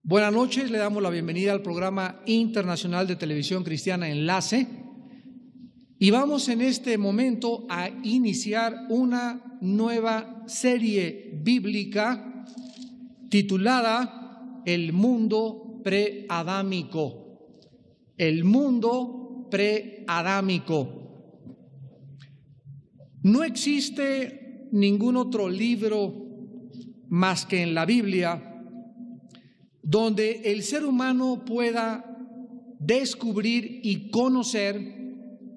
Buenas noches, le damos la bienvenida al programa internacional de televisión cristiana Enlace y vamos en este momento a iniciar una nueva serie bíblica titulada El mundo preadámico. El mundo preadámico. No existe ningún otro libro más que en la Biblia donde el ser humano pueda descubrir y conocer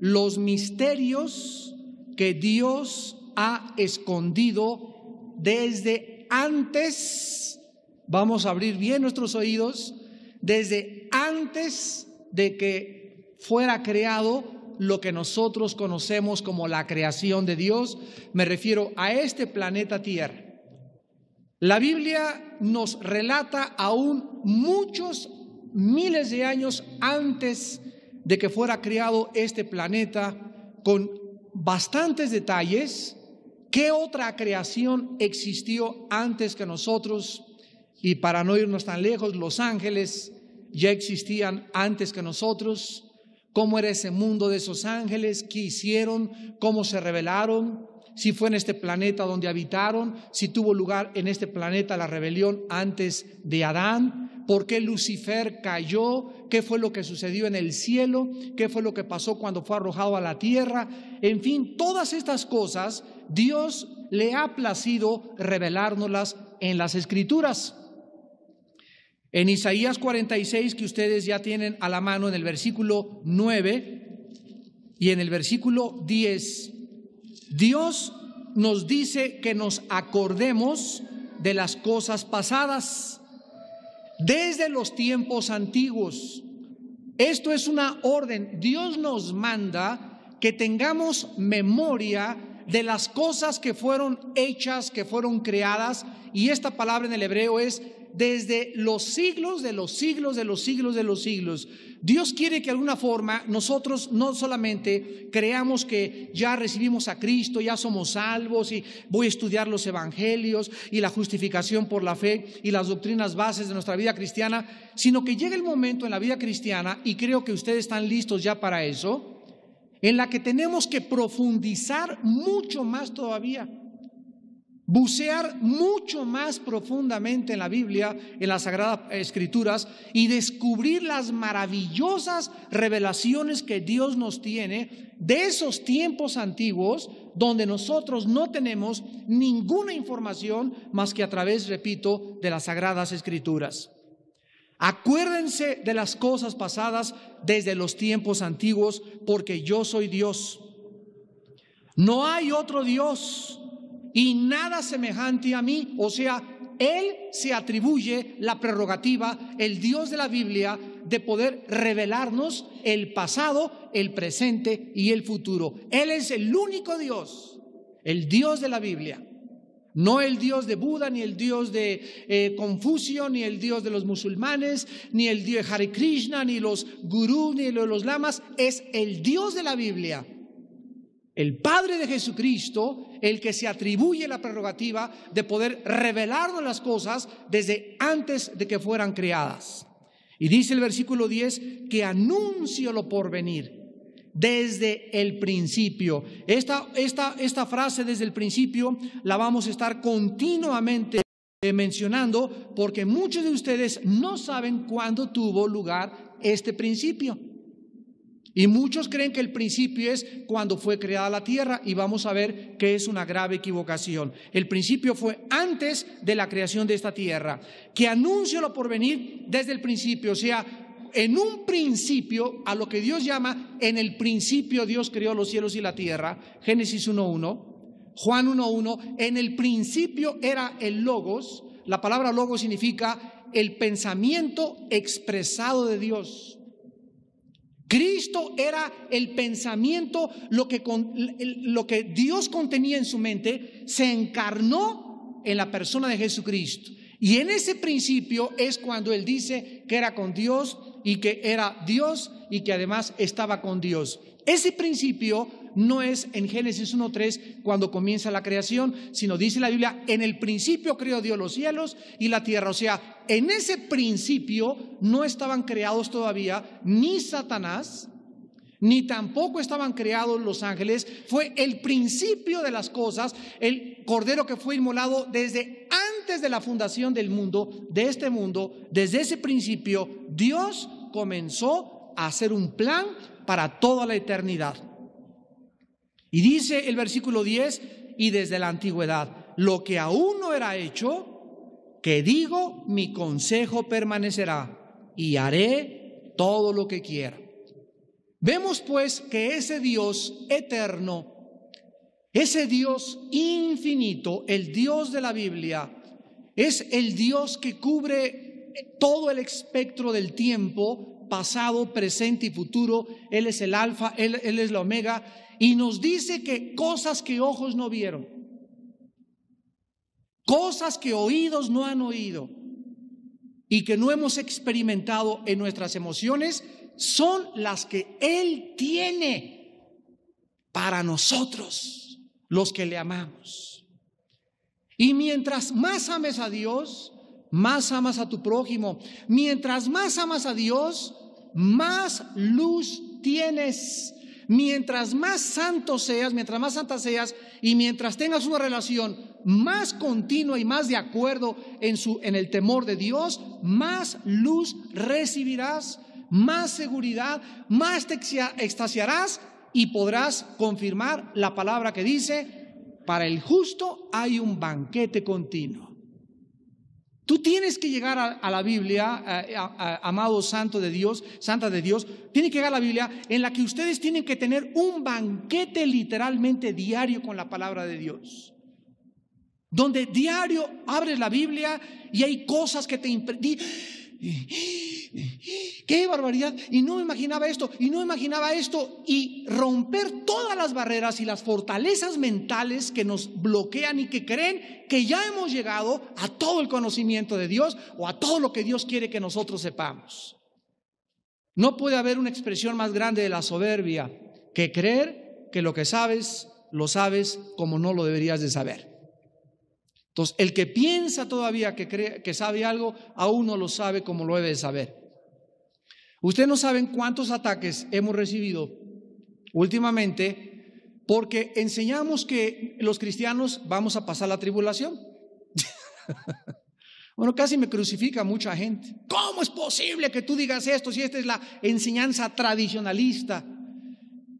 los misterios que Dios ha escondido desde antes, vamos a abrir bien nuestros oídos, desde antes de que fuera creado lo que nosotros conocemos como la creación de Dios. Me refiero a este planeta Tierra. La Biblia nos relata aún muchos miles de años antes de que fuera creado este planeta, con bastantes detalles, qué otra creación existió antes que nosotros. Y para no irnos tan lejos, los ángeles ya existían antes que nosotros. ¿Cómo era ese mundo de esos ángeles? ¿Qué hicieron? ¿Cómo se rebelaron? Si fue en este planeta donde habitaron, si tuvo lugar en este planeta la rebelión antes de Adán, por qué Lucifer cayó, qué fue lo que sucedió en el cielo, qué fue lo que pasó cuando fue arrojado a la tierra. En fin, todas estas cosas Dios le ha placido revelárnoslas en las Escrituras. En Isaías 46, que ustedes ya tienen a la mano, en el versículo 9 y en el versículo 10, Dios nos dice que nos acordemos de las cosas pasadas desde los tiempos antiguos. Esto es una orden. Dios nos manda que tengamos memoria de las cosas que fueron hechas, que fueron creadas, y esta palabra en el hebreo es desde los siglos de los siglos de los siglos de los siglos. Dios quiere que de alguna forma nosotros no solamente creamos que ya recibimos a Cristo, ya somos salvos y voy a estudiar los evangelios y la justificación por la fe y las doctrinas bases de nuestra vida cristiana, sino que llega el momento en la vida cristiana, y creo que ustedes están listos ya para eso, en la que tenemos que profundizar mucho más todavía. Bucear mucho más profundamente en la Biblia, en las Sagradas Escrituras, y descubrir las maravillosas revelaciones que Dios nos tiene de esos tiempos antiguos donde nosotros no tenemos ninguna información más que a través, repito, de las Sagradas Escrituras. Acuérdense de las cosas pasadas desde los tiempos antiguos, porque yo soy Dios. No hay otro Dios y nada semejante a mí. O sea, Él se atribuye la prerrogativa, el Dios de la Biblia, de poder revelarnos el pasado, el presente y el futuro. Él es el único Dios, el Dios de la Biblia. No el Dios de Buda, ni el Dios de Confucio, ni el Dios de los musulmanes, ni el Dios de Hare Krishna, ni los gurús, ni los lamas. Es el Dios de la Biblia, el Padre de Jesucristo, el que se atribuye la prerrogativa de poder revelarnos las cosas desde antes de que fueran creadas. Y dice el versículo 10 que anuncio lo por venir desde el principio. Esta frase desde el principio la vamos a estar continuamente mencionando, porque muchos de ustedes no saben cuándo tuvo lugar este principio. Y muchos creen que el principio es cuando fue creada la tierra, y vamos a ver que es una grave equivocación. El principio fue antes de la creación de esta tierra. Que anuncio lo por venir desde el principio, o sea, en un principio, a lo que Dios llama, en el principio Dios creó los cielos y la tierra, Génesis 1:1, Juan 1:1, en el principio era el Logos. La palabra Logos significa el pensamiento expresado de Dios. Cristo era el pensamiento, lo que Dios contenía en su mente, se encarnó en la persona de Jesucristo. Y en ese principio es cuando Él dice que era con Dios y que era Dios y que además estaba con Dios. Ese principio no es en Génesis 1:3 cuando comienza la creación, sino dice la Biblia, en el principio creó Dios los cielos y la tierra. O sea, en ese principio no estaban creados todavía ni Satanás, ni tampoco estaban creados los ángeles. Fue el principio de las cosas, el cordero que fue inmolado desde antes de la fundación del mundo, de este mundo. Desde ese principio Dios comenzó a hacer un plan para toda la eternidad. Y dice el versículo 10, y desde la antigüedad, lo que aún no era hecho, que digo, mi consejo permanecerá y haré todo lo que quiera. Vemos pues que ese Dios eterno, ese Dios infinito, el Dios de la Biblia, es el Dios que cubre todo el espectro del tiempo, pasado, presente y futuro. Él es el alfa, Él es la omega, y nos dice que cosas que ojos no vieron, cosas que oídos no han oído y que no hemos experimentado en nuestras emociones, son las que Él tiene para nosotros, los que le amamos. Y mientras más ames a Dios, más amas a tu prójimo. Mientras más amas a Dios, más luz tienes. Mientras más santo seas, mientras más santa seas, y mientras tengas una relación más continua y más de acuerdo en el temor de Dios, más luz recibirás, más seguridad, más te extasiarás y podrás confirmar la palabra que dice: para el justo hay un banquete continuo. Tú tienes que llegar a la Biblia, amado santo de Dios, santa de Dios, tiene que llegar a la Biblia en la que ustedes tienen que tener un banquete literalmente diario con la palabra de Dios, donde diario abres la Biblia y hay cosas que te ¡qué barbaridad! Y no me imaginaba esto, y no me imaginaba esto, y romper todas las barreras y las fortalezas mentales que nos bloquean y que creen que ya hemos llegado a todo el conocimiento de Dios o a todo lo que Dios quiere que nosotros sepamos. No puede haber una expresión más grande de la soberbia que creer que lo que sabes, lo sabes como no lo deberías de saber. Entonces, el que piensa todavía que cree que sabe algo, aún no lo sabe como lo debe de saber. Ustedes no saben cuántos ataques hemos recibido últimamente porque enseñamos que los cristianos vamos a pasar la tribulación. Bueno, casi me crucifica mucha gente. ¿Cómo es posible que tú digas esto si esta es la enseñanza tradicionalista?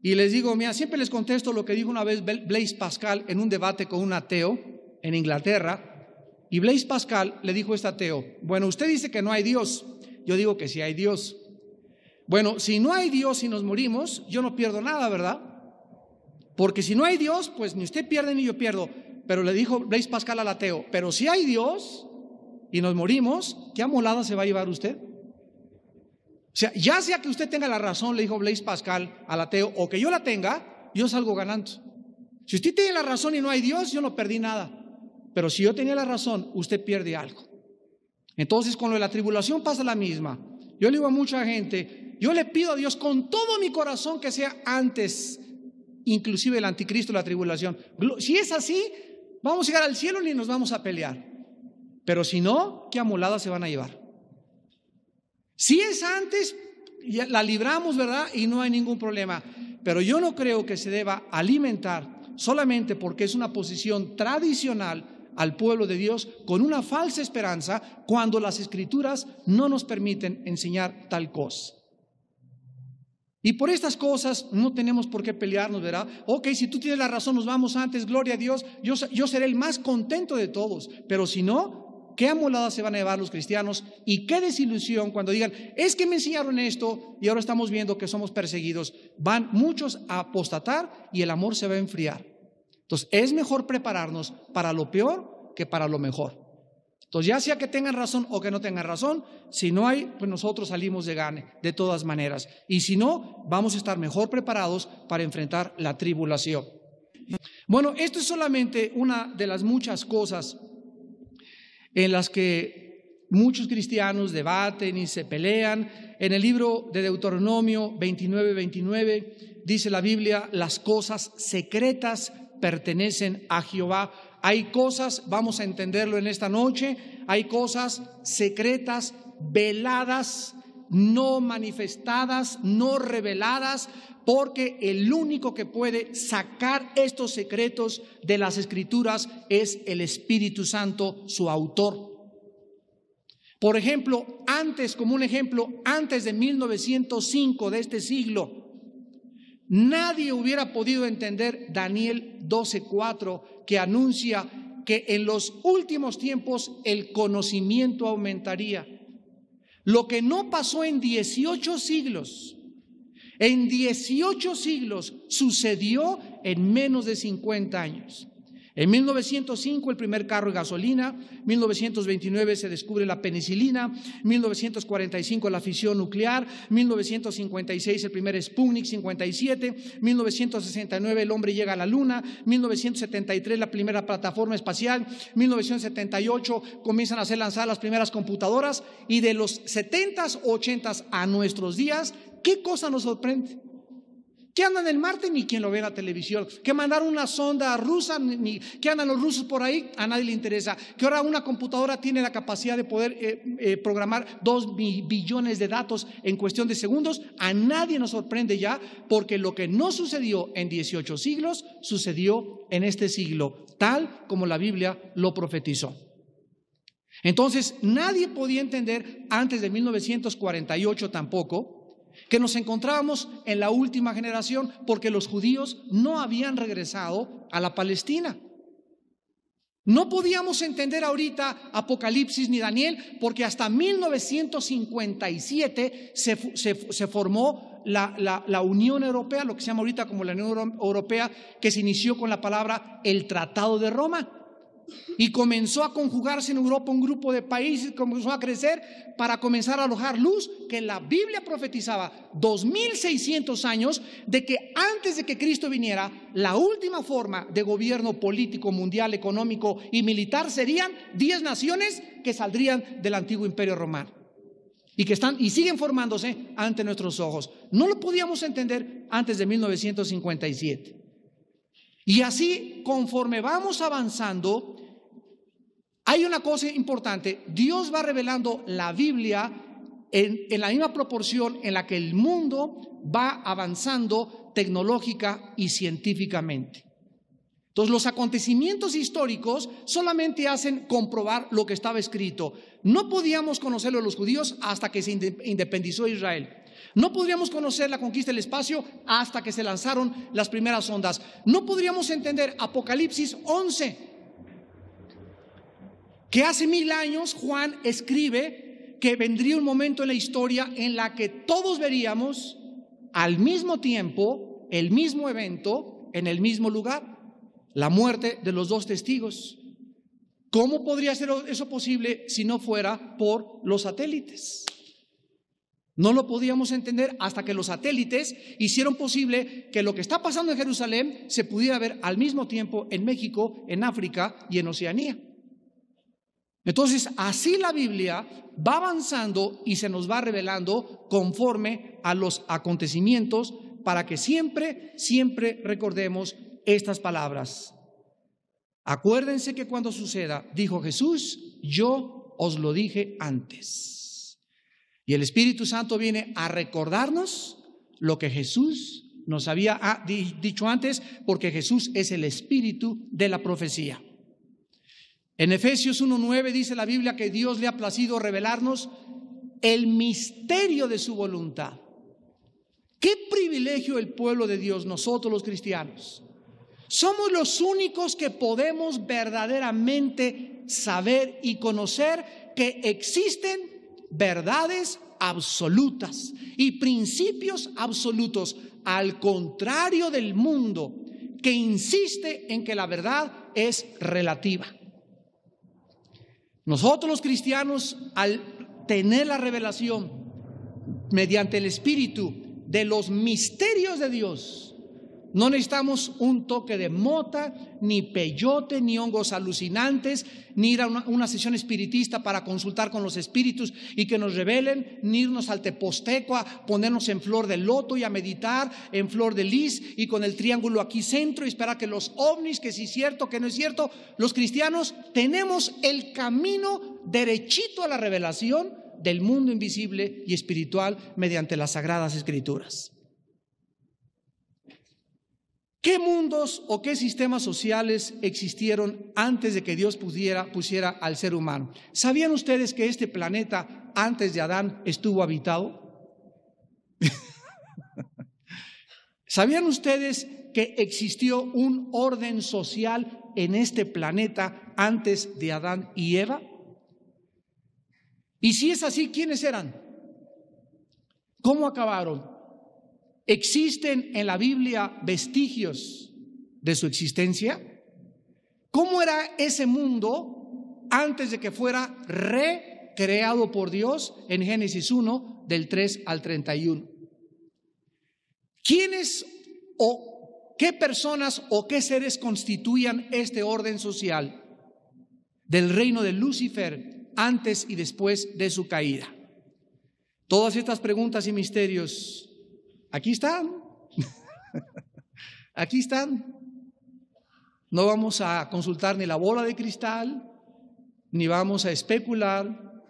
Y les digo, mira, siempre les contesto lo que dijo una vez Blaise Pascal en un debate con un ateo en Inglaterra. Y Blaise Pascal le dijo a este ateo: bueno, usted dice que no hay Dios, yo digo que sí hay Dios. Bueno, si no hay Dios y nos morimos, yo no pierdo nada, ¿verdad? Porque si no hay Dios, pues ni usted pierde ni yo pierdo. Pero le dijo Blaise Pascal al ateo: pero si hay Dios y nos morimos, ¿qué amolada se va a llevar usted? O sea, ya sea que usted tenga la razón, le dijo Blaise Pascal al ateo, o que yo la tenga, yo salgo ganando. Si usted tiene la razón y no hay Dios, yo no perdí nada. Pero si yo tenía la razón, usted pierde algo. Entonces, con lo de la tribulación pasa la misma. Yo le digo a mucha gente, yo le pido a Dios con todo mi corazón que sea antes, inclusive el anticristo, la tribulación. Si es así, vamos a llegar al cielo ni nos vamos a pelear. Pero si no, ¿qué amolada se van a llevar? Si es antes, ya la libramos, ¿verdad? Y no hay ningún problema. Pero yo no creo que se deba alimentar solamente porque es una posición tradicional al pueblo de Dios con una falsa esperanza cuando las escrituras no nos permiten enseñar tal cosa. Y por estas cosas no tenemos por qué pelearnos, ¿verdad? Ok, si tú tienes la razón, nos vamos antes, gloria a Dios, yo seré el más contento de todos. Pero si no, ¿qué amolada se van a llevar los cristianos? Y qué desilusión cuando digan: es que me enseñaron esto y ahora estamos viendo que somos perseguidos. Van muchos a apostatar y el amor se va a enfriar. Entonces, es mejor prepararnos para lo peor que para lo mejor. Entonces, ya sea que tengan razón o que no tengan razón, si no hay, pues nosotros salimos de gane de todas maneras. Y si no, vamos a estar mejor preparados para enfrentar la tribulación. Bueno, esto es solamente una de las muchas cosas en las que muchos cristianos debaten y se pelean. En el libro de Deuteronomio 29:29 dice la Biblia, las cosas secretas pertenecen a Jehová. Hay cosas, vamos a entenderlo en esta noche, hay cosas secretas, veladas, no manifestadas, no reveladas, porque el único que puede sacar estos secretos de las Escrituras es el Espíritu Santo, su autor. Por ejemplo, como un ejemplo, antes de 1905 de este siglo, nadie hubiera podido entender Daniel 12:4, que anuncia que en los últimos tiempos el conocimiento aumentaría. Lo que no pasó en 18 siglos, en 18 siglos sucedió en menos de 50 años. En 1905 el primer carro de gasolina, 1929 se descubre la penicilina, 1945 la fisión nuclear, 1956 el primer Sputnik, 57, 1969 el hombre llega a la luna, 1973 la primera plataforma espacial, 1978 comienzan a ser lanzadas las primeras computadoras, y de los 70s, 80s a nuestros días, ¿qué cosa nos sorprende? ¿Qué andan en Marte? Ni quien lo ve en la televisión. ¿Que mandaron una sonda rusa? Ni ¿qué andan los rusos por ahí? A nadie le interesa. ¿Que ahora una computadora tiene la capacidad de poder programar 2 billones de datos en cuestión de segundos? A nadie nos sorprende ya, porque lo que no sucedió en 18 siglos, sucedió en este siglo, tal como la Biblia lo profetizó. Entonces, nadie podía entender antes de 1948 tampoco que nos encontrábamos en la última generación, porque los judíos no habían regresado a la Palestina. No podíamos entender ahorita Apocalipsis ni Daniel, porque hasta 1957 se formó la Unión Europea, lo que se llama ahorita como la Unión Europea, que se inició con la palabra el Tratado de Roma. Y comenzó a conjugarse en Europa un grupo de países, comenzó a crecer para comenzar a arrojar luz, que la Biblia profetizaba 2600 años de que antes de que Cristo viniera, la última forma de gobierno político, mundial, económico y militar serían 10 naciones que saldrían del antiguo imperio romano y que están y siguen formándose ante nuestros ojos. No lo podíamos entender antes de 1957. Y así, conforme vamos avanzando, hay una cosa importante: Dios va revelando la Biblia en la misma proporción en la que el mundo va avanzando tecnológica y científicamente. Entonces, los acontecimientos históricos solamente hacen comprobar lo que estaba escrito. No podíamos conocerlo los judíos hasta que se independizó Israel. No podríamos conocer la conquista del espacio hasta que se lanzaron las primeras ondas. No podríamos entender Apocalipsis 11, que hace 1000 años Juan escribe que vendría un momento en la historia en la que todos veríamos al mismo tiempo el mismo evento en el mismo lugar, la muerte de los 2 testigos. ¿Cómo podría ser eso posible si no fuera por los satélites? No lo podíamos entender hasta que los satélites hicieron posible que lo que está pasando en Jerusalén se pudiera ver al mismo tiempo en México, en África y en Oceanía. Entonces, así la Biblia va avanzando y se nos va revelando conforme a los acontecimientos, para que siempre recordemos estas palabras. Acuérdense que cuando suceda, dijo Jesús, yo os lo dije antes. Y el Espíritu Santo viene a recordarnos lo que Jesús nos había dicho antes, porque Jesús es el espíritu de la profecía. En Efesios 1:9 dice la Biblia que Dios le ha placido revelarnos el misterio de su voluntad. Qué privilegio el pueblo de Dios, nosotros los cristianos. Somos los únicos que podemos verdaderamente saber y conocer que existen verdades absolutas y principios absolutos, al contrario del mundo, que insiste en que la verdad es relativa. Nosotros los cristianos, al tener la revelación mediante el Espíritu de los misterios de Dios, No necesitamos un toque de mota, ni peyote, ni hongos alucinantes, ni ir a una sesión espiritista para consultar con los espíritus y que nos revelen, ni irnos al teposteco a ponernos en flor de loto y a meditar en flor de lis y con el triángulo aquí centro y esperar que los ovnis, que sí es cierto, que no es cierto. Los cristianos tenemos el camino derechito a la revelación del mundo invisible y espiritual mediante las Sagradas Escrituras. ¿Qué mundos o qué sistemas sociales existieron antes de que Dios pusiera al ser humano? ¿Sabían ustedes que este planeta antes de Adán estuvo habitado? ¿Sabían ustedes que existió un orden social en este planeta antes de Adán y Eva? Y si es así, ¿quiénes eran? ¿Cómo acabaron? ¿Existen en la Biblia vestigios de su existencia? ¿Cómo era ese mundo antes de que fuera recreado por Dios en Génesis 1, del 3 al 31? ¿Quiénes o qué personas o qué seres constituían este orden social del reino de Lucifer antes y después de su caída? Todas estas preguntas y misterios aquí están, aquí están. No vamos a consultar ni la bola de cristal, ni vamos a especular,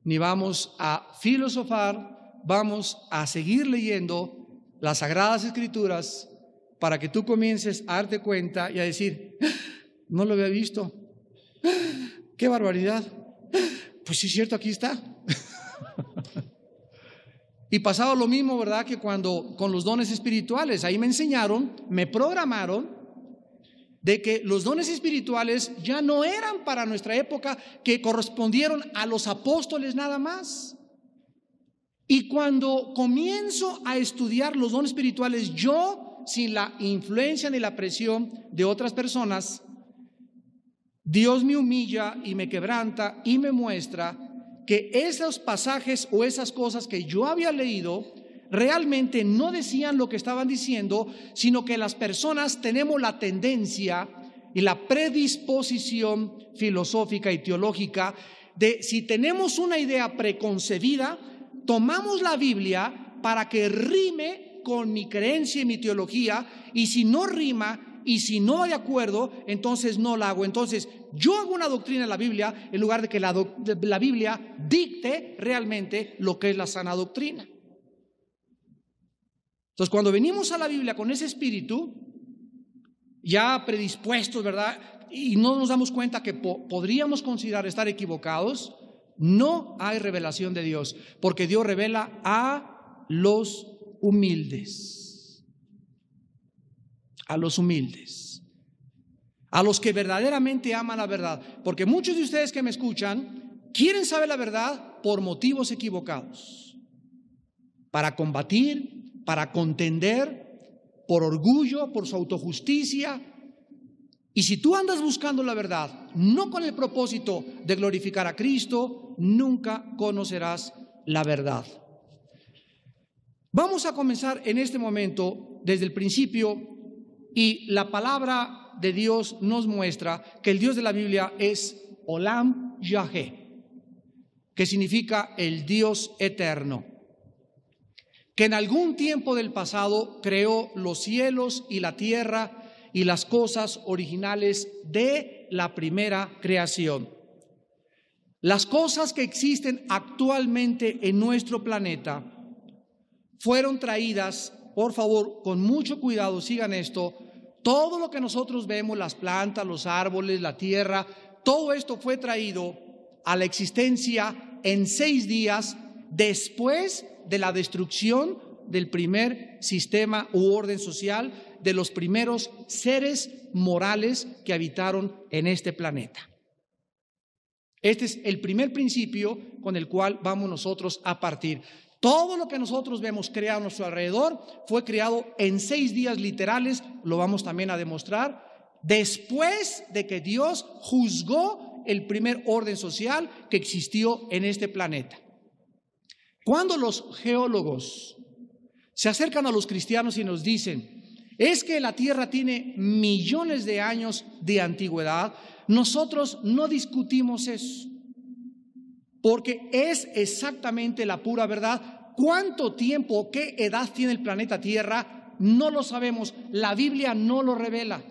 ni vamos a filosofar. Vamos a seguir leyendo las Sagradas Escrituras para que tú comiences a darte cuenta y a decir, no lo había visto, qué barbaridad, pues sí es cierto, aquí está. Y pasaba lo mismo, ¿verdad? Que cuando con los dones espirituales, ahí me enseñaron, me programaron de que los dones espirituales ya no eran para nuestra época, que correspondieron a los apóstoles nada más. Y cuando comienzo a estudiar los dones espirituales, yo, sin la influencia ni la presión de otras personas, Dios me humilla y me quebranta y me muestra que esos pasajes o esas cosas que yo había leído realmente no decían lo que estaban diciendo, sino que las personas tenemos la tendencia y la predisposición filosófica y teológica de, si tenemos una idea preconcebida, tomamos la Biblia para que rime con mi creencia y mi teología, y si no rima y si no hay acuerdo, entonces no la hago. Entonces yo hago una doctrina en la Biblia en lugar de que la Biblia dicte realmente lo que es la sana doctrina. Entonces cuando venimos a la Biblia con ese espíritu ya predispuestos, ¿verdad? Y no nos damos cuenta que podríamos considerar estar equivocados, no hay revelación de Dios, porque Dios revela a los humildes. A los humildes, a los que verdaderamente aman la verdad, porque muchos de ustedes que me escuchan quieren saber la verdad por motivos equivocados, para combatir, para contender, por orgullo, por su autojusticia. Y si tú andas buscando la verdad, no con el propósito de glorificar a Cristo, nunca conocerás la verdad. Vamos a comenzar en este momento desde el principio. Y la palabra de Dios nos muestra que el Dios de la Biblia es Olam Yahé, que significa el Dios eterno, que en algún tiempo del pasado creó los cielos y la tierra y las cosas originales de la primera creación. Las cosas que existen actualmente en nuestro planeta fueron traídas, por favor, con mucho cuidado, sigan esto. Todo lo que nosotros vemos, las plantas, los árboles, la tierra, todo esto fue traído a la existencia en 6 días después de la destrucción del primer sistema u orden social, de los primeros seres morales que habitaron en este planeta. Este es el primer principio con el cual vamos nosotros a partir. Todo lo que nosotros vemos creado a nuestro alrededor fue creado en 6 días literales, lo vamos también a demostrar, después de que Dios juzgó el primer orden social que existió en este planeta. Cuando los geólogos se acercan a los cristianos y nos dicen es que la Tierra tiene millones de años de antigüedad. Nosotros no discutimos eso, porque es exactamente la pura verdad. ¿Cuánto tiempo, qué edad tiene el planeta Tierra? No lo sabemos, la Biblia no lo revela.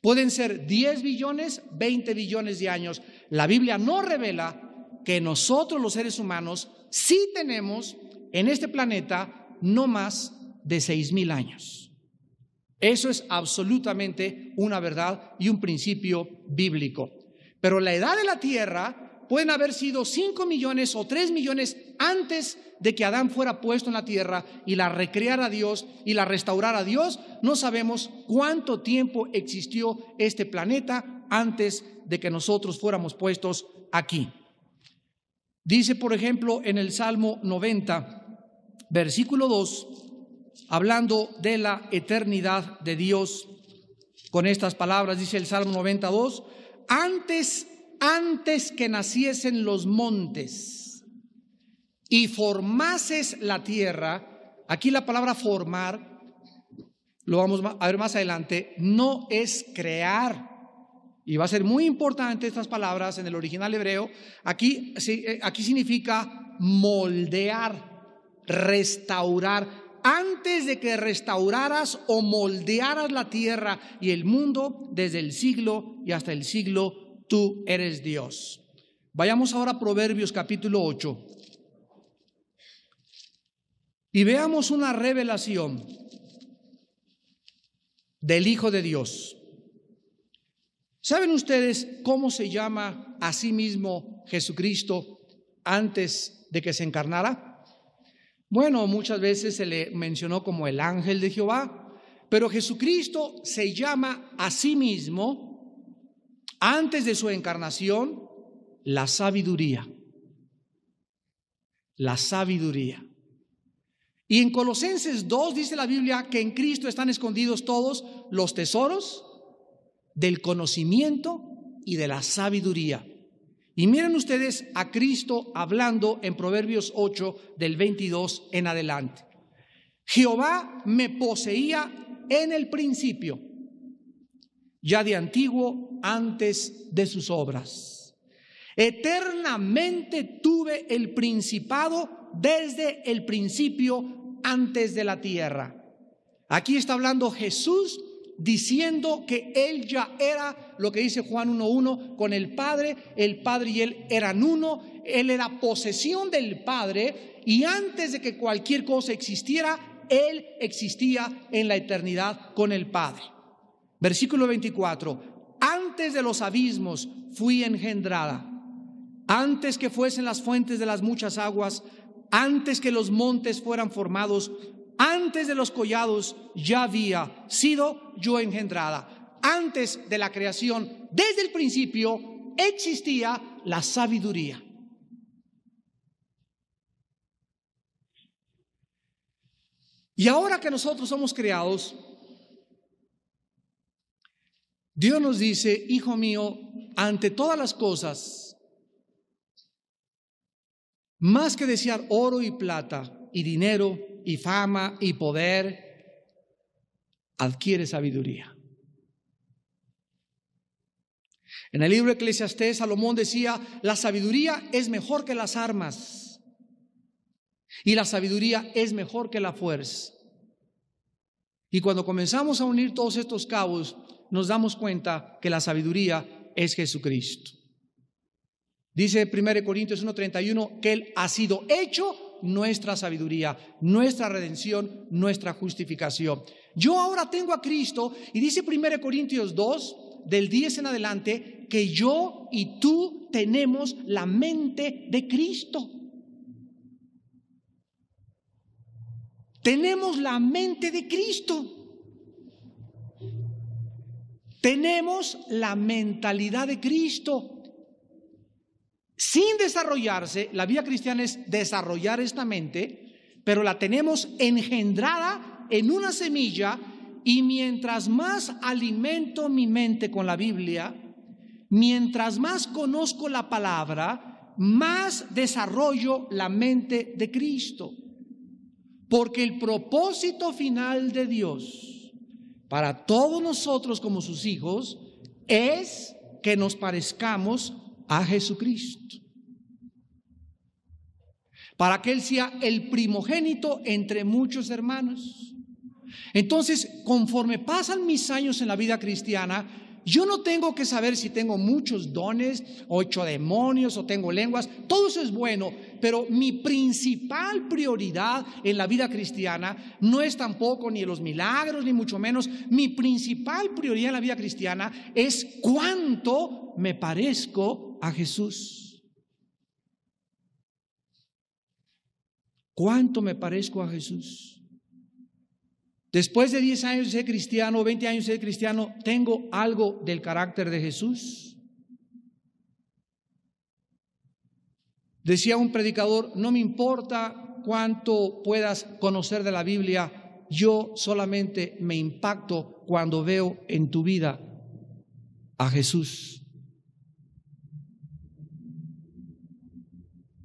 Pueden ser 10 billones, 20 billones de años. La Biblia no revela que nosotros los seres humanos sí tenemos en este planeta no más de 6,000 años. Eso es absolutamente una verdad y un principio bíblico. Pero la edad de la Tierra pueden haber sido 5 millones o 3 millones antes de que Adán fuera puesto en la tierra y la recreara Dios y la restaurara Dios. No sabemos cuánto tiempo existió este planeta antes de que nosotros fuéramos puestos aquí. Dice, por ejemplo, en el Salmo 90, versículo 2, hablando de la eternidad de Dios, con estas palabras, dice el Salmo 92, antes que naciesen los montes y formases la tierra. Aquí la palabra formar, lo vamos a ver más adelante, no es crear. Y va a ser muy importante estas palabras en el original hebreo. Aquí significa moldear, restaurar. Antes de que restauraras o moldearas la tierra y el mundo, desde el siglo y hasta el siglo, tú eres Dios. Vayamos ahora a Proverbios capítulo 8 y veamos una revelación del Hijo de Dios. ¿Saben ustedes cómo se llama a sí mismo Jesucristo antes de que se encarnara? Bueno, muchas veces se le mencionó como el ángel de Jehová, pero Jesucristo se llama a sí mismo, antes de su encarnación, la sabiduría. La sabiduría. Y en Colosenses 2 dice la Biblia que en Cristo están escondidos todos los tesoros del conocimiento y de la sabiduría. Y miren ustedes a Cristo hablando en Proverbios 8 del 22 en adelante. Jehová me poseía en el principio, ya de antiguo, antes de sus obras. Eternamente tuve el principado desde el principio, antes de la tierra. Aquí está hablando Jesús, diciendo que Él ya era, lo que dice Juan 1:1, con el Padre y Él eran uno. Él era posesión del Padre, y antes de que cualquier cosa existiera, Él existía en la eternidad con el Padre. Versículo 24, antes de los abismos fui engendrada, antes que fuesen las fuentes de las muchas aguas, antes que los montes fueran formados, antes de los collados ya había sido yo engendrada. Antes de la creación, desde el principio, existía la sabiduría. Y ahora que nosotros somos creados, Dios nos dice, hijo mío, ante todas las cosas, más que desear oro y plata y dinero y fama y poder, adquiere sabiduría. En el libro de Eclesiastés, Salomón decía, la sabiduría es mejor que las armas y la sabiduría es mejor que la fuerza. Y cuando comenzamos a unir todos estos cabos, nos damos cuenta que la sabiduría es Jesucristo. Dice 1 Corintios 1:31 que Él ha sido hecho nuestra sabiduría, nuestra redención, nuestra justificación. Yo ahora tengo a Cristo, y dice 1 Corintios 2, del 10 en adelante, que yo y tú tenemos la mente de Cristo. Tenemos la mente de Cristo. Tenemos la mentalidad de Cristo. Sin desarrollarse, la vida cristiana es desarrollar esta mente, pero la tenemos engendrada en una semilla, y mientras más alimento mi mente con la Biblia, mientras más conozco la palabra, más desarrollo la mente de Cristo. Porque el propósito final de Dios para todos nosotros como sus hijos es que nos parezcamos a Jesucristo, para que Él sea el primogénito entre muchos hermanos. Entonces, conforme pasan mis años en la vida cristiana, yo no tengo que saber si tengo muchos dones, o echo demonios, o tengo lenguas. Todo eso es bueno, pero mi principal prioridad en la vida cristiana no es tampoco ni los milagros, ni mucho menos. Mi principal prioridad en la vida cristiana es cuánto me parezco a Jesús. ¿Cuánto me parezco a Jesús? Después de 10 años de ser cristiano, 20 años de ser cristiano, ¿tengo algo del carácter de Jesús? Decía un predicador, no me importa cuánto puedas conocer de la Biblia, yo solamente me impacto cuando veo en tu vida a Jesús.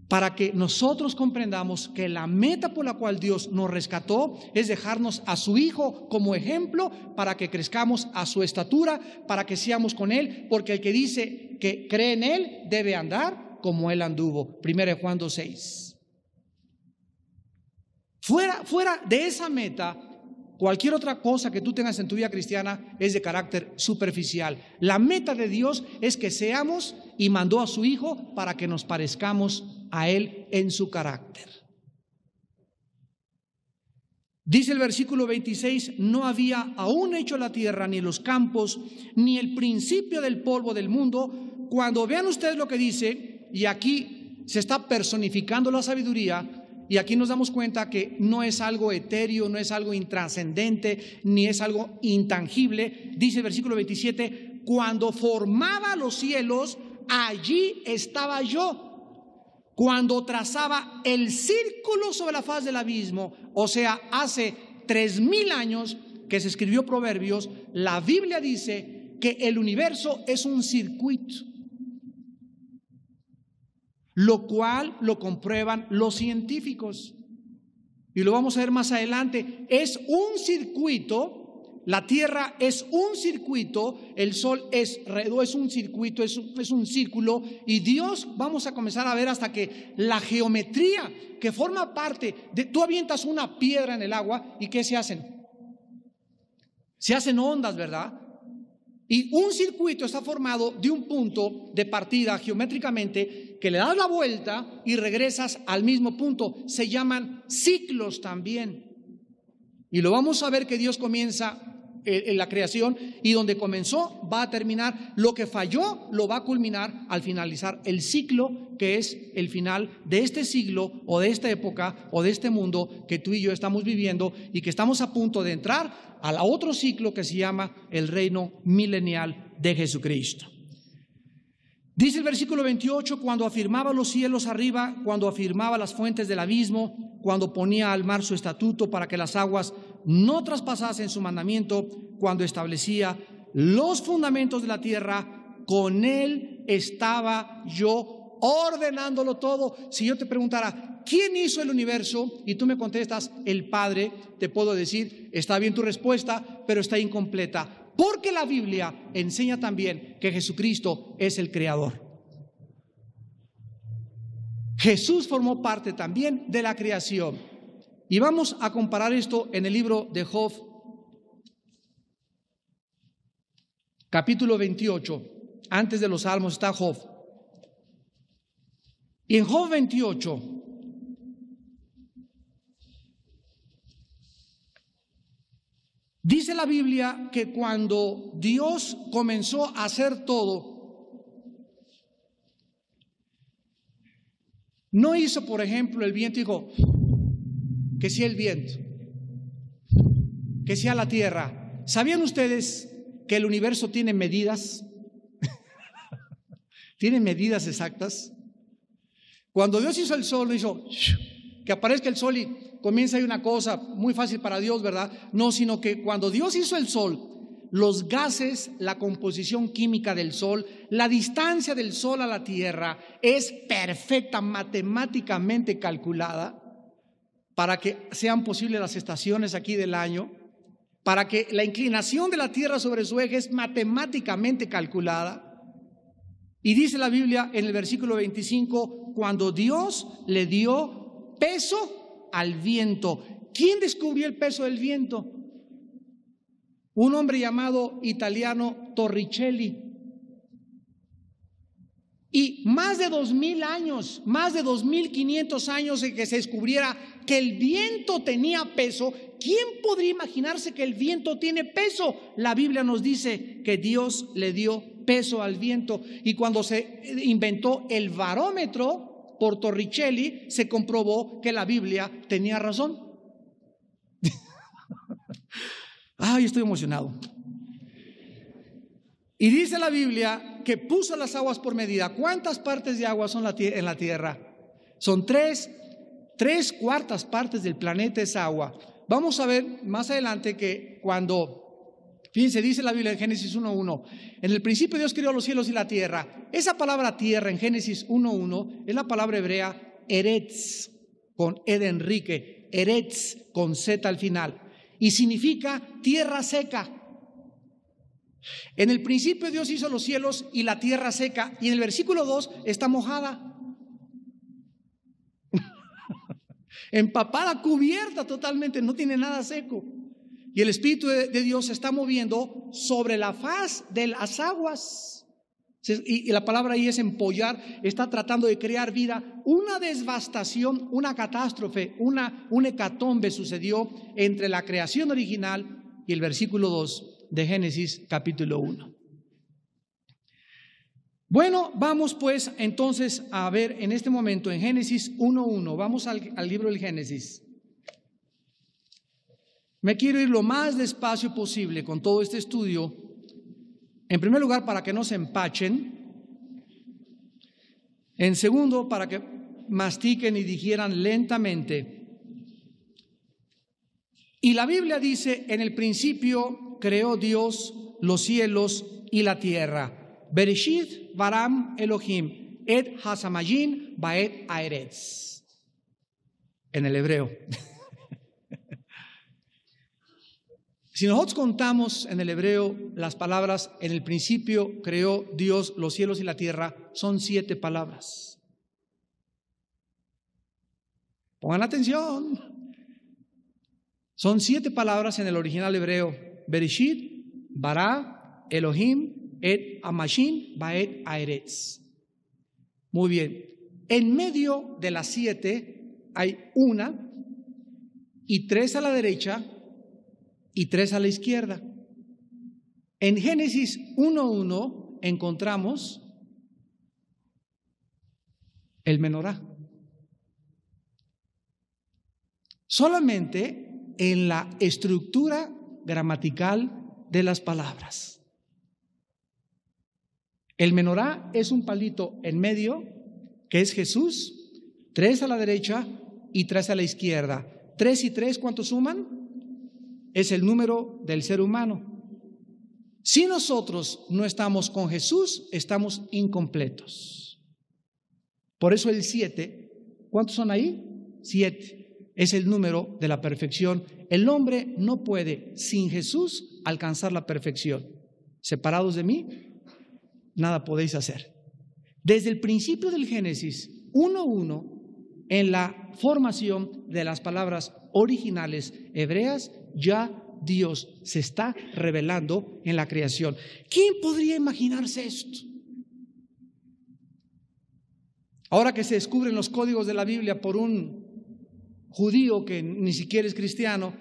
Para que nosotros comprendamos que la meta por la cual Dios nos rescató es dejarnos a su Hijo como ejemplo para que crezcamos a su estatura, para que seamos con Él, porque el que dice que cree en Él debe andar como Él anduvo. 1 Juan 2:6. Fuera de esa meta, cualquier otra cosa que tú tengas en tu vida cristiana es de carácter superficial. La meta de Dios es que seamos, y mandó a su Hijo para que nos parezcamos a Él en su carácter. Dice el versículo 26, no había aún hecho la tierra, ni los campos, ni el principio del polvo del mundo. Cuando vean ustedes lo que dice, y aquí se está personificando la sabiduría, y aquí nos damos cuenta que no es algo etéreo, no es algo intrascendente, ni es algo intangible. Dice el versículo 27, cuando formaba los cielos, allí estaba yo. Cuando trazaba el círculo sobre la faz del abismo, o sea, hace 3000 años que se escribió Proverbios, la Biblia dice que el universo es un circuito, lo cual lo comprueban los científicos. Y lo vamos a ver más adelante. Es un circuito. La Tierra es un circuito, el Sol es un circuito, es un círculo, y Dios, vamos a comenzar a ver hasta que la geometría que forma parte de, tú avientas una piedra en el agua y ¿qué se hacen? Se hacen ondas, ¿verdad? Y un circuito está formado de un punto de partida geométricamente que le das la vuelta y regresas al mismo punto. Se llaman ciclos también. Y lo vamos a ver que Dios comienza en la creación, y donde comenzó va a terminar. Lo que falló lo va a culminar al finalizar el ciclo, que es el final de este siglo o de esta época o de este mundo que tú y yo estamos viviendo, y que estamos a punto de entrar al otro ciclo que se llama el reino milenial de Jesucristo. Dice el versículo 28, cuando afirmaba los cielos arriba, cuando afirmaba las fuentes del abismo, cuando ponía al mar su estatuto para que las aguas no traspasasen su mandamiento, cuando establecía los fundamentos de la tierra, con Él estaba yo ordenándolo todo. Si yo te preguntara, ¿quién hizo el universo? Y tú me contestas, el Padre, te puedo decir, está bien tu respuesta, pero está incompleta. Porque la Biblia enseña también que Jesucristo es el creador. Jesús formó parte también de la creación. Y vamos a comparar esto en el libro de Job, capítulo 28. Antes de los Salmos está Job. Y en Job 28, dice la Biblia que cuando Dios comenzó a hacer todo, no hizo, por ejemplo, el viento y dijo, que sea el viento, que sea la tierra. ¿Sabían ustedes que el universo tiene medidas? Tiene medidas exactas. Cuando Dios hizo el sol, no hizo que aparezca el sol y comienza ahí una cosa muy fácil para Dios, ¿verdad? No, sino que cuando Dios hizo el sol, los gases, la composición química del sol, la distancia del sol a la tierra es perfecta, matemáticamente calculada para que sean posibles las estaciones aquí del año. para que la inclinación de la tierra sobre su eje es matemáticamente calculada. Y dice la Biblia en el versículo 25, cuando Dios le dio peso al viento. ¿Quién descubrió el peso del viento? Un hombre llamado italiano Torricelli. Y más de 2000 años, más de 2500 años en que se descubriera que el viento tenía peso. ¿Quién podría imaginarse que el viento tiene peso? La Biblia nos dice que Dios le dio peso al viento. Y cuando se inventó el barómetro por Torricelli, se comprobó que la Biblia tenía razón. Ay, estoy emocionado. Y dice la Biblia que puso las aguas por medida. ¿Cuántas partes de agua son en la tierra? Son tres cuartas partes del planeta es agua. Vamos a ver más adelante que fíjense, dice la Biblia en Génesis 1:1, en el principio Dios creó los cielos y la tierra. Esa palabra tierra en Génesis 1:1 es la palabra hebrea eretz, con E de Enrique, eretz con Z al final, y significa tierra seca. En el principio Dios hizo los cielos y la tierra seca, y en el versículo 2 está mojada, empapada, cubierta totalmente, no tiene nada seco. Y el Espíritu de Dios se está moviendo sobre la faz de las aguas. Y la palabra ahí es empollar, está tratando de crear vida. Una devastación, una catástrofe, un hecatombe sucedió entre la creación original y el versículo 2 de Génesis capítulo 1. Bueno, vamos pues entonces a ver en este momento en Génesis 1:1, vamos al libro del Génesis. Me quiero ir lo más despacio posible con todo este estudio. En primer lugar, para que no se empachen. En segundo, para que mastiquen y digieran lentamente. Y la Biblia dice, en el principio creó Dios los cielos y la tierra. Bereshit baram Elohim et hasamayim baet aeretz. En el hebreo. Si nosotros contamos en el hebreo las palabras, en el principio creó Dios los cielos y la tierra, son 7 palabras. Pongan atención. Son 7 palabras en el original hebreo. Bereshit, bara, Elohim, et amashim, baet aeretz. Muy bien. En medio de las 7 hay una y 3 a la derecha y 3 a la izquierda. En Génesis 1:1 encontramos el menorá. Solamente en la estructura gramatical de las palabras. El menorá es un palito en medio, que es Jesús, 3 a la derecha y 3 a la izquierda. 3 y 3, ¿cuánto suman? Es el número del ser humano. Si nosotros no estamos con Jesús, estamos incompletos. Por eso el 7, ¿cuántos son ahí? 7, es el número de la perfección. El hombre no puede sin Jesús alcanzar la perfección. Separados de mí, nada podéis hacer. Desde el principio del Génesis 1:1, en la formación de las palabras originales hebreas, ya Dios se está revelando en la creación. ¿Quién podría imaginarse esto? Ahora que se descubren los códigos de la Biblia por un judío que ni siquiera es cristiano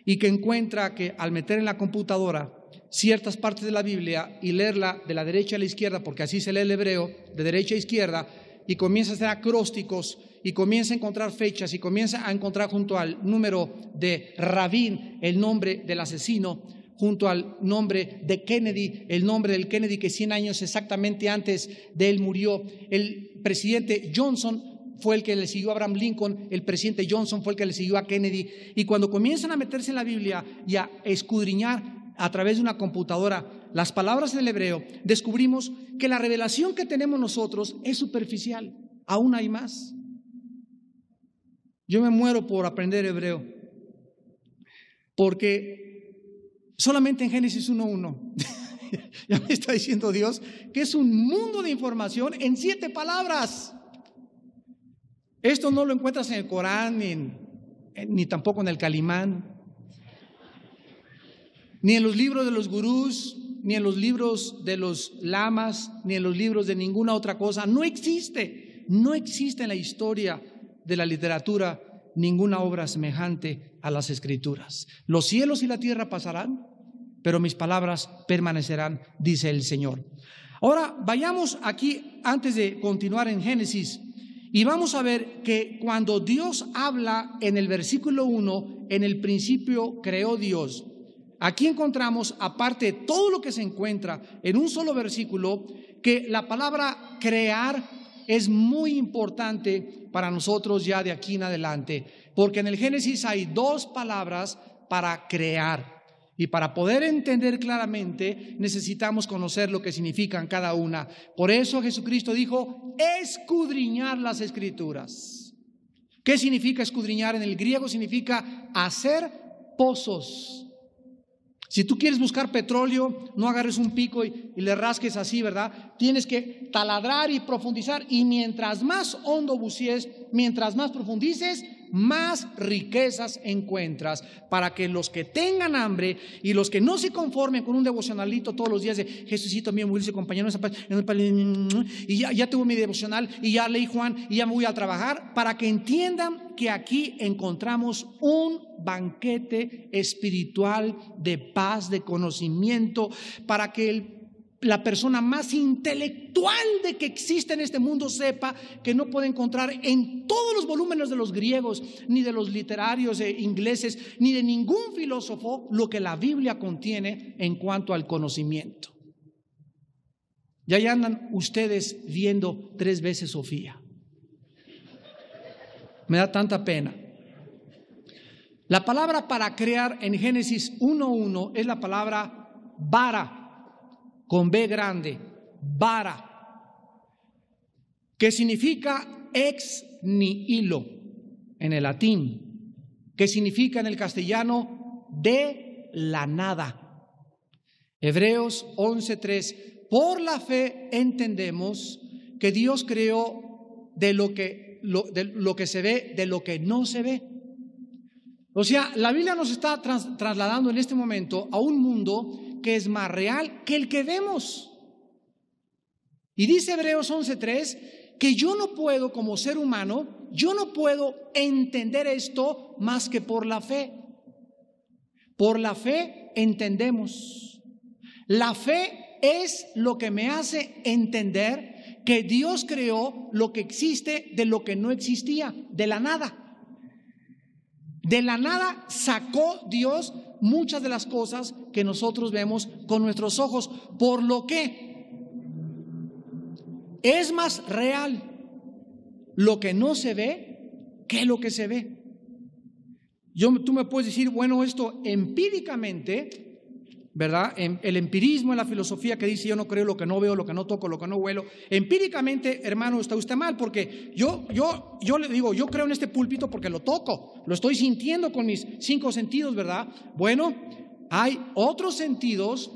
y que encuentra que al meter en la computadora ciertas partes de la Biblia y leerla de la derecha a la izquierda, porque así se lee el hebreo, de derecha a izquierda, y comienza a hacer acrósticos y comienza a encontrar fechas y comienza a encontrar junto al número de Rabin el nombre del asesino, junto al nombre de Kennedy, el nombre del Kennedy que 100 años exactamente antes de él murió. El presidente Johnson fue el que le siguió a Abraham Lincoln, el presidente Johnson fue el que le siguió a Kennedy. Y cuando comienzan a meterse en la Biblia y a escudriñar a través de una computadora las palabras en el hebreo, descubrimos que la revelación que tenemos nosotros es superficial. Aún hay más. Yo me muero por aprender hebreo, porque solamente en Génesis 1:1. Ya me está diciendo Dios que es un mundo de información en 7 palabras. Esto no lo encuentras en el Corán, ni tampoco en el Calimán, ni en los libros de los gurús, ni en los libros de los lamas, ni en los libros de ninguna otra cosa. No existe en la historia de la literatura ninguna obra semejante a las Escrituras. Los cielos y la tierra pasarán, pero mis palabras permanecerán, dice el Señor. Ahora vayamos aquí, antes de continuar en Génesis, y vamos a ver que cuando Dios habla en el versículo 1, en el principio creó Dios. Aquí encontramos, aparte de todo lo que se encuentra en un solo versículo, que la palabra crear es muy importante para nosotros ya de aquí en adelante, porque en el Génesis hay 2 palabras para crear. Y para poder entender claramente necesitamos conocer lo que significan cada una. Por eso Jesucristo dijo, escudriñar las Escrituras. ¿Qué significa escudriñar? En el griego significa hacer pozos. Si tú quieres buscar petróleo, no agarres un pico y le rasques así, ¿verdad? Tienes que taladrar y profundizar, y mientras más hondo bucees, mientras más profundices, más riquezas encuentras, para que los que tengan hambre y los que no se conformen con un devocionalito todos los días de Jesucito mío, muy dulce compañero, y ya tengo mi devocional y ya leí Juan y ya me voy a trabajar, para que entiendan que aquí encontramos un banquete espiritual de paz, de conocimiento, para que la persona más intelectual de que existe en este mundo sepa que no puede encontrar en todos los volúmenes de los griegos, ni de los literarios ingleses, ni de ningún filósofo, lo que la Biblia contiene en cuanto al conocimiento. Ya andan ustedes viendo 3 veces Sofía. Me da tanta pena. La palabra para crear en Génesis 1:1 es la palabra bara, con B grande, bara, que significa ex nihilo en el latín, que significa en el castellano de la nada. Hebreos 11:3, por la fe entendemos que Dios creó de lo que se ve, de lo que no se ve. O sea, la Biblia nos está trasladando en este momento a un mundo que es más real que el que vemos. Y dice Hebreos 11:3 que yo no puedo, como ser humano, yo no puedo entender esto más que por la fe. Por la fe entendemos. La fe es lo que me hace entender que Dios creó lo que existe de lo que no existía, de la nada. De la nada sacó Dios muchas de las cosas que nosotros vemos con nuestros ojos, por lo que es más real lo que no se ve que lo que se ve. Tú me puedes decir, bueno, esto empíricamente, ¿verdad? El empirismo en la filosofía que dice yo no creo lo que no veo, lo que no toco, lo que no huelo. Empíricamente, hermano, está usted mal, porque yo le digo, yo creo en este púlpito porque lo toco, lo estoy sintiendo con mis 5 sentidos, ¿verdad? Bueno, hay otros sentidos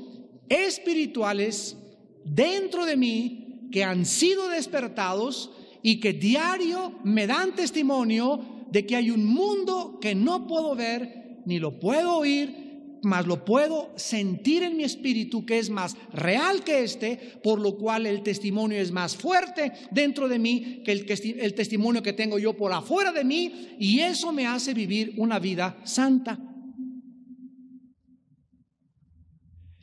espirituales dentro de mí que han sido despertados y que diario me dan testimonio de que hay un mundo que no puedo ver ni lo puedo oír, mas lo puedo sentir en mi espíritu, que es más real que por lo cual el testimonio es más fuerte dentro de mí que el testimonio que tengo yo por afuera de mí, y eso me hace vivir una vida santa.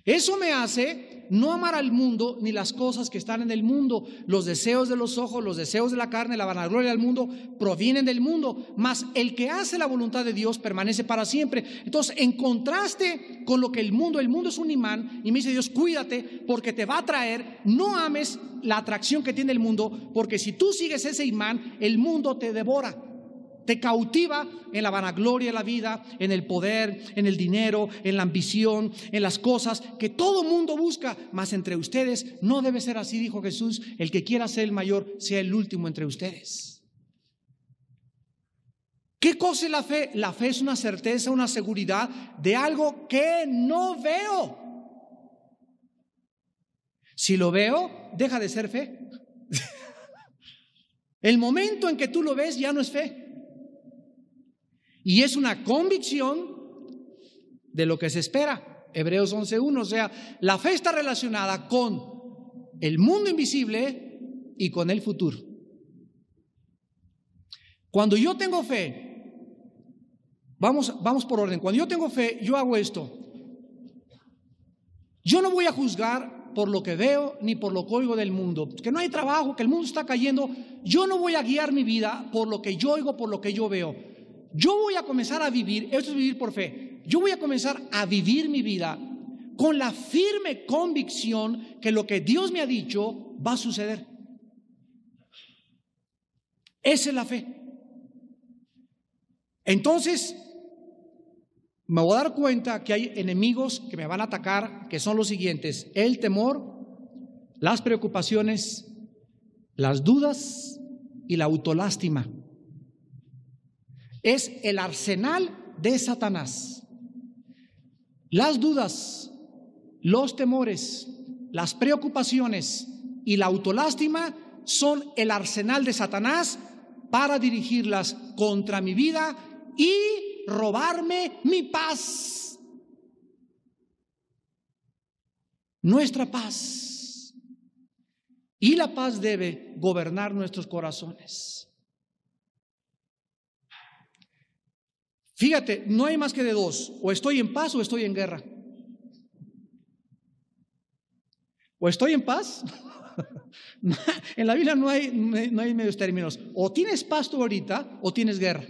Eso me hace no amar al mundo ni las cosas que están en el mundo. Los deseos de los ojos, los deseos de la carne, la vanagloria del mundo provienen del mundo, mas el que hace la voluntad de Dios permanece para siempre. Entonces, en contraste con lo que el mundo es un imán, y me dice Dios, cuídate porque te va a traer. No ames la atracción que tiene el mundo, porque si tú sigues ese imán, el mundo te devora. Te cautiva en la vanagloria de la vida, en el poder, en el dinero, en la ambición, en las cosas que todo mundo busca. Mas entre ustedes no debe ser así, dijo Jesús. El que quiera ser el mayor, sea el último entre ustedes. ¿Qué cosa es la fe? La fe es una certeza, una seguridad de algo que no veo. Si lo veo, deja de ser fe. El momento en que tú lo ves ya no es fe. Y es una convicción de lo que se espera. Hebreos 11:1, o sea, la fe está relacionada con el mundo invisible y con el futuro. Cuando yo tengo fe, vamos por orden. Cuando yo tengo fe, yo hago esto. Yo no voy a juzgar por lo que veo ni por lo que oigo del mundo. Que no hay trabajo, que el mundo está cayendo. Yo no voy a guiar mi vida por lo que yo oigo, por lo que yo veo. Yo voy a comenzar a vivir, esto es vivir por fe. Yo voy a comenzar a vivir mi vida con la firme convicción que lo que Dios me ha dicho va a suceder. Esa es la fe. Entonces, me voy a dar cuenta que hay enemigos que me van a atacar, que son los siguientes: el temor, las preocupaciones, las dudas y la autolástima. Es el arsenal de Satanás. Las dudas, los temores, las preocupaciones y la autolástima son el arsenal de Satanás para dirigirlas contra mi vida y robarme mi paz. Nuestra paz. Y la paz debe gobernar nuestros corazones. Fíjate, no hay más que de dos: o estoy en paz o estoy en guerra. O estoy en paz. En la Biblia no hay medios términos. O tienes paz tú ahorita o tienes guerra.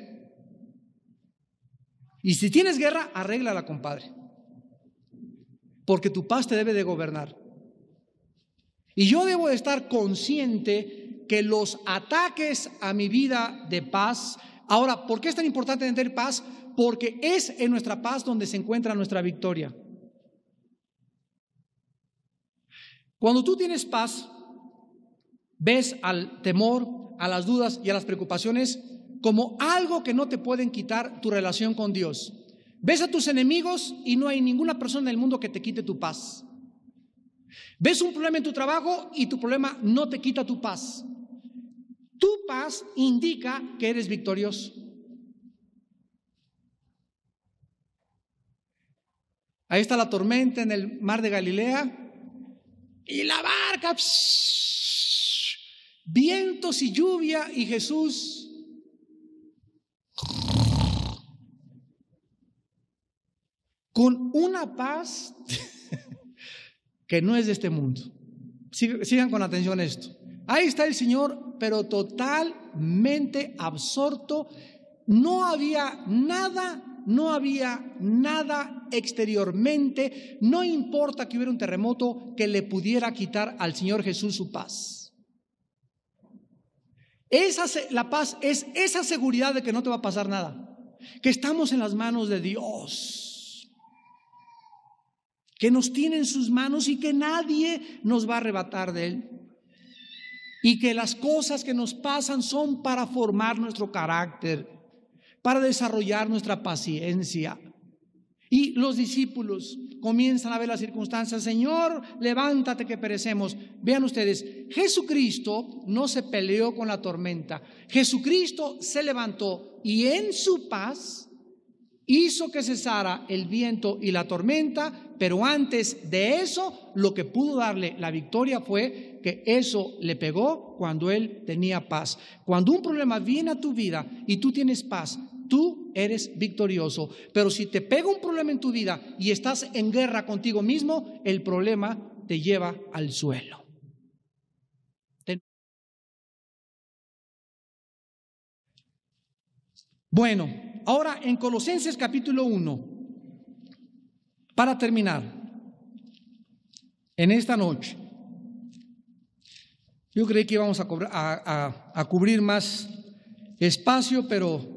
Y si tienes guerra, arréglala, compadre. Porque tu paz te debe de gobernar. Y yo debo de estar consciente que los ataques a mi vida de paz. Ahora, ¿por qué es tan importante tener paz? Porque es en nuestra paz donde se encuentra nuestra victoria. Cuando tú tienes paz, ves al temor, a las dudas y a las preocupaciones como algo que no te pueden quitar tu relación con Dios. Ves a tus enemigos y no hay ninguna persona en el mundo que te quite tu paz. Ves un problema en tu trabajo y tu problema no te quita tu paz. Tu paz indica que eres victorioso. Ahí está la tormenta en el mar de Galilea y la barca, vientos y lluvia, y Jesús con una paz que no es de este mundo. Sigan con atención esto. Ahí está el Señor, pero totalmente absorto. No había nada exteriormente. No importa que hubiera un terremoto que le pudiera quitar al Señor Jesús su paz. La paz es esa seguridad de que no te va a pasar nada, que estamos en las manos de Dios, que nos tiene en sus manos y que nadie nos va a arrebatar de Él, y que las cosas que nos pasan son para formar nuestro carácter, para desarrollar nuestra paciencia. Y los discípulos comienzan a ver las circunstancias. Señor, levántate que perecemos. Vean ustedes, Jesucristo no se peleó con la tormenta. Jesucristo se levantó y en su paz hizo que cesara el viento y la tormenta. Pero antes de eso, lo que pudo darle la victoria fue que eso le pegó cuando él tenía paz. Cuando un problema viene a tu vida y tú tienes paz, tú eres victorioso. Pero si te pega un problema en tu vida y estás en guerra contigo mismo, el problema te lleva al suelo. Bueno, ahora en Colosenses capítulo 1, para terminar, en esta noche, yo creí que íbamos a cubrir más espacio, pero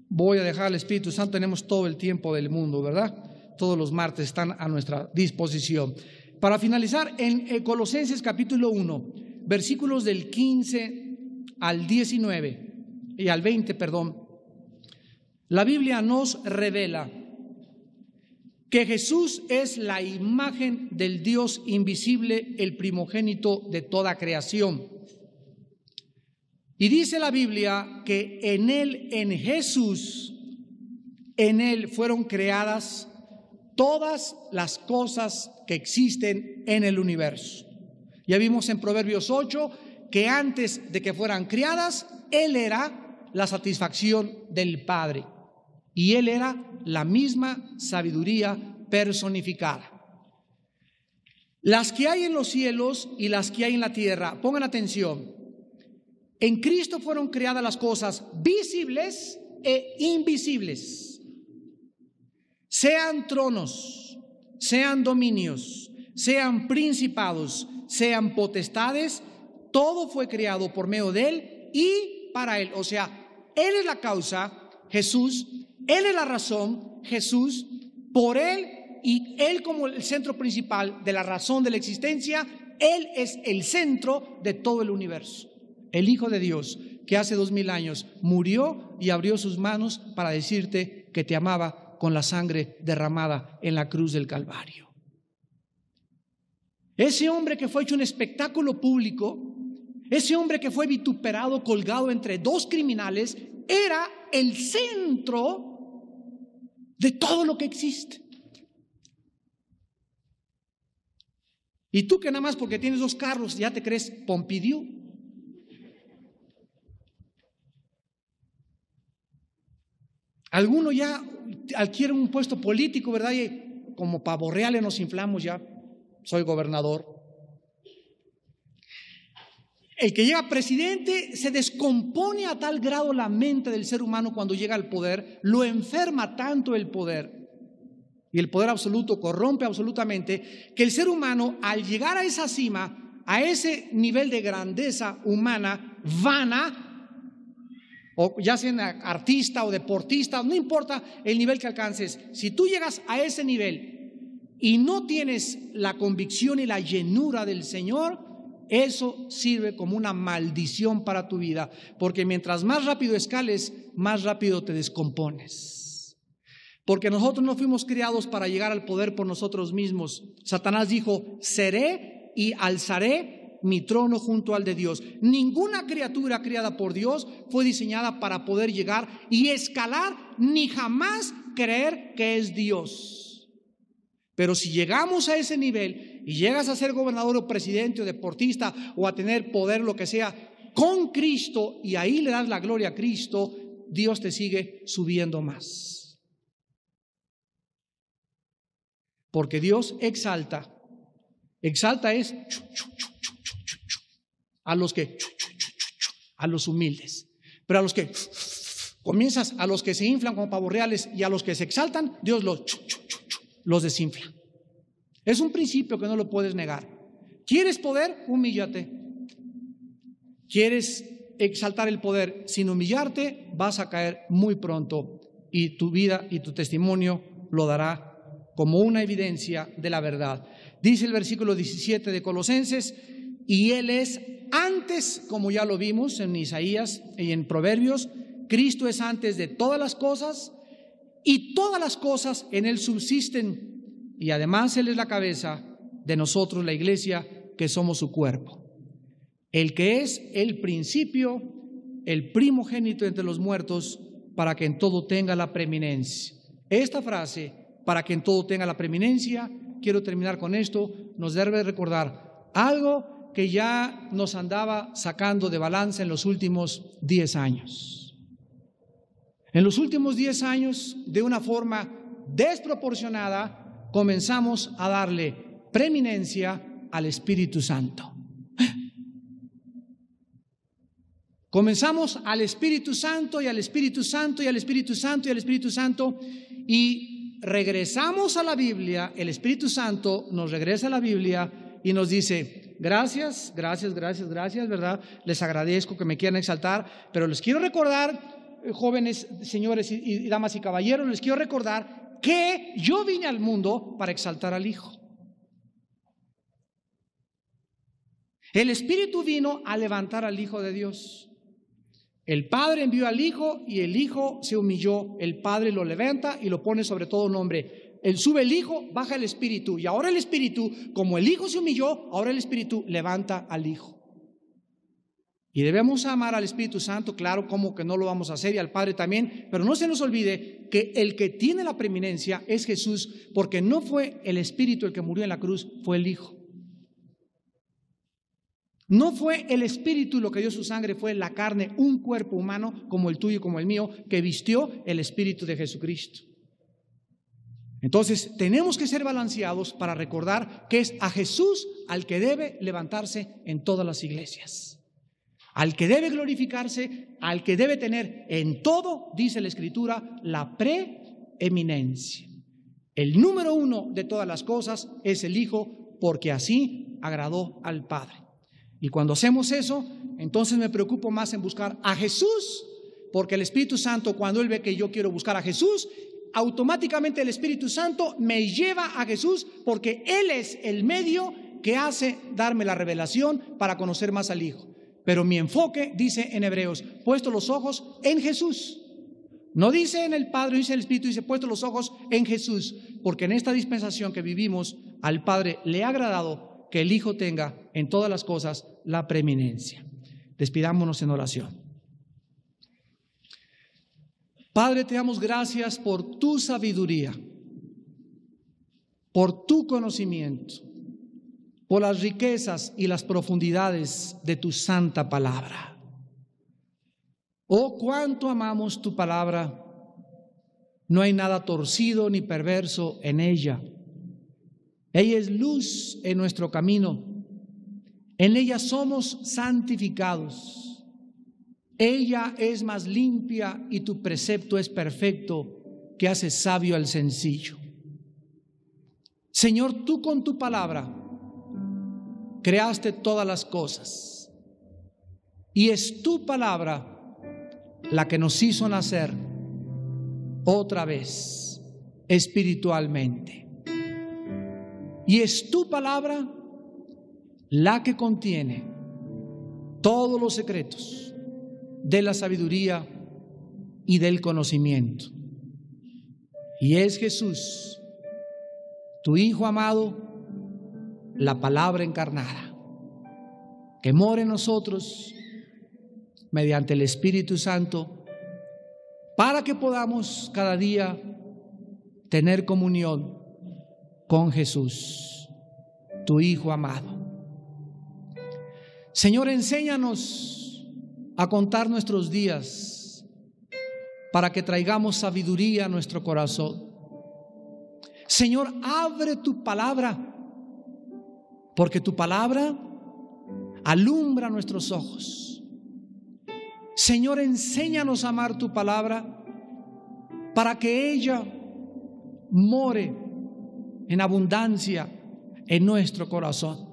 voy a dejar al Espíritu Santo. Tenemos todo el tiempo del mundo, ¿verdad? Todos los martes están a nuestra disposición. Para finalizar, en Colosenses capítulo 1, versículos del 15 al 19 y al 20, perdón. La Biblia nos revela que Jesús es la imagen del Dios invisible, el primogénito de toda creación. Y dice la Biblia que en Él, en Jesús, en Él fueron creadas todas las cosas que existen en el universo. Ya vimos en Proverbios 8 que antes de que fueran creadas, Él era la satisfacción del Padre. Y Él era la misma sabiduría personificada. Las que hay en los cielos y las que hay en la tierra, pongan atención, en Cristo fueron creadas las cosas visibles e invisibles. Sean tronos, sean dominios, sean principados, sean potestades, todo fue creado por medio de Él y para Él. O sea, Él es la causa, Jesús, Él es la razón, Jesús, por Él y Él como el centro principal de la razón de la existencia, Él es el centro de todo el universo. El Hijo de Dios, que hace 2000 años murió y abrió sus manos para decirte que te amaba con la sangre derramada en la cruz del Calvario. Ese hombre que fue hecho un espectáculo público, ese hombre que fue vituperado, colgado entre dos criminales, era el centro de todo lo que existe. Y tú que nada más porque tienes 2 carros ya te crees Pompidou. Alguno ya adquiere un puesto político, ¿verdad? Y como pavos reales nos inflamos ya. Soy gobernador. El que llega presidente se descompone a tal grado la mente del ser humano cuando llega al poder, lo enferma tanto el poder, y el poder absoluto corrompe absolutamente, que el ser humano al llegar a esa cima, a ese nivel de grandeza humana, vana, o ya sea artista o deportista, no importa el nivel que alcances, si tú llegas a ese nivel y no tienes la convicción y la llenura del Señor, eso sirve como una maldición para tu vida, porque mientras más rápido escales, más rápido te descompones. Porque nosotros no fuimos criados para llegar al poder por nosotros mismos. Satanás dijo, seré y alzaré mi trono junto al de Dios. Ninguna criatura criada por Dios fue diseñada para poder llegar y escalar, ni jamás creer que es Dios. Pero si llegamos a ese nivel y llegas a ser gobernador o presidente o deportista o a tener poder, lo que sea, con Cristo, y ahí le das la gloria a Cristo, Dios te sigue subiendo más. Porque Dios exalta es a los que, a los humildes, pero a los que comienzas, a los que se inflan como pavos reales y a los que se exaltan, Dios los desinfla. Es un principio que no lo puedes negar. ¿Quieres poder? Humíllate. ¿Quieres exaltar el poder sin humillarte? Vas a caer muy pronto y tu vida y tu testimonio lo dará como una evidencia de la verdad. Dice el versículo 17 de Colosenses, y Él es antes, como ya lo vimos en Isaías y en Proverbios, Cristo es antes de todas las cosas y todas las cosas en Él subsisten, y además Él es la cabeza de nosotros, la iglesia, que somos su cuerpo. El que es el principio, el primogénito entre los muertos, para que en todo tenga la preeminencia. Esta frase, para que en todo tenga la preeminencia, quiero terminar con esto, nos debe recordar algo que ya nos andaba sacando de balance en los últimos 10 años. En los últimos 10 años, de una forma desproporcionada, comenzamos a darle preeminencia al Espíritu Santo. Comenzamos al Espíritu Santo y al Espíritu Santo y al Espíritu Santo y al Espíritu Santo, y regresamos a la Biblia. El Espíritu Santo nos regresa a la Biblia y nos dice, gracias, ¿verdad? Les agradezco que me quieran exaltar, pero les quiero recordar, jóvenes, señores y damas y caballeros, les quiero recordar que yo vine al mundo para exaltar al Hijo. El Espíritu vino a levantar al Hijo de Dios. El Padre envió al Hijo y el Hijo se humilló, el Padre lo levanta y lo pone sobre todo nombre. Sube el Hijo, baja el Espíritu, y ahora el Espíritu, como el Hijo se humilló, ahora el Espíritu levanta al Hijo. Y debemos amar al Espíritu Santo, claro, como que no lo vamos a hacer, y al Padre también, pero no se nos olvide que el que tiene la preeminencia es Jesús, porque no fue el Espíritu el que murió en la cruz, fue el Hijo. No fue el Espíritu lo que dio su sangre, fue la carne, un cuerpo humano como el tuyo y como el mío, que vistió el Espíritu de Jesucristo. Entonces, tenemos que ser balanceados para recordar que es a Jesús al que debe levantarse en todas las iglesias, al que debe glorificarse, al que debe tener en todo, dice la Escritura, la preeminencia. El número uno de todas las cosas es el Hijo, porque así agradó al Padre. Y cuando hacemos eso, entonces me preocupo más en buscar a Jesús, porque el Espíritu Santo, cuando Él ve que yo quiero buscar a Jesús, automáticamente el Espíritu Santo me lleva a Jesús, porque Él es el medio que hace darme la revelación para conocer más al Hijo. Pero mi enfoque, dice en Hebreos, puesto los ojos en Jesús. No dice en el Padre, dice el Espíritu, dice puesto los ojos en Jesús, porque en esta dispensación que vivimos, al Padre le ha agradado que el Hijo tenga en todas las cosas la preeminencia. Despidámonos en oración. Padre, te damos gracias por tu sabiduría, por tu conocimiento, por las riquezas y las profundidades de tu santa palabra. Oh, cuánto amamos tu palabra. No hay nada torcido ni perverso en ella. Ella es luz en nuestro camino. En ella somos santificados. Ella es más limpia y tu precepto es perfecto, que hace sabio al sencillo. Señor, tú con tu palabra creaste todas las cosas, y es tu palabra la que nos hizo nacer otra vez espiritualmente. Y es tu palabra la que contiene todos los secretos de la sabiduría y del conocimiento. Y es Jesús, tu Hijo amado, la palabra encarnada, que mora en nosotros mediante el Espíritu Santo, para que podamos cada día tener comunión con Jesús, tu Hijo amado. Señor, enséñanos a contar nuestros días para que traigamos sabiduría a nuestro corazón. Señor, abre tu palabra, porque tu palabra alumbra nuestros ojos. Señor, enséñanos a amar tu palabra para que ella more en abundancia en nuestro corazón.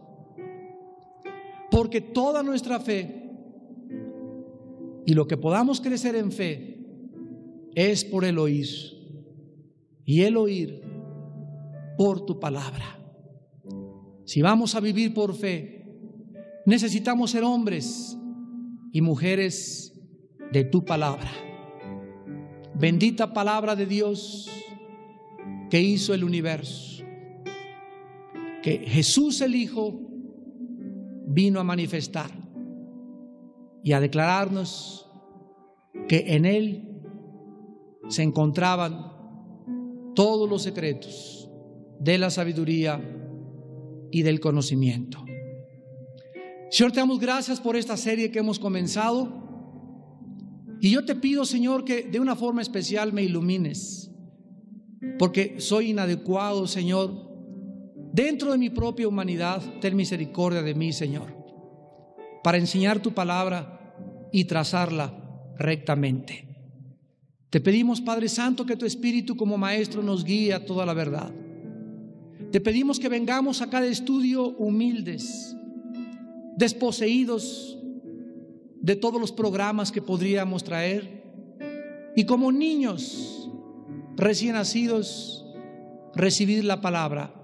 Porque toda nuestra fe y lo que podamos crecer en fe es por el oír, y el oír por tu palabra. Si vamos a vivir por fe, necesitamos ser hombres y mujeres de tu palabra. Bendita palabra de Dios que hizo el universo, que Jesús el Hijo vino a manifestar y a declararnos que en Él se encontraban todos los secretos de la sabiduría y del conocimiento. Señor, te damos gracias por esta serie que hemos comenzado, y yo te pido, Señor, que de una forma especial me ilumines, porque soy inadecuado, Señor. Dentro de mi propia humanidad, ten misericordia de mí, Señor, para enseñar tu palabra y trazarla rectamente. Te pedimos, Padre Santo, que tu Espíritu como Maestro nos guíe a toda la verdad. Te pedimos que vengamos a cada estudio humildes, desposeídos de todos los programas que podríamos traer, y como niños recién nacidos, recibir la palabra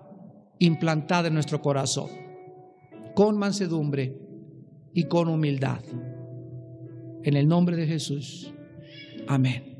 implantada en nuestro corazón, con mansedumbre y con humildad. en el nombre de Jesús. Amén.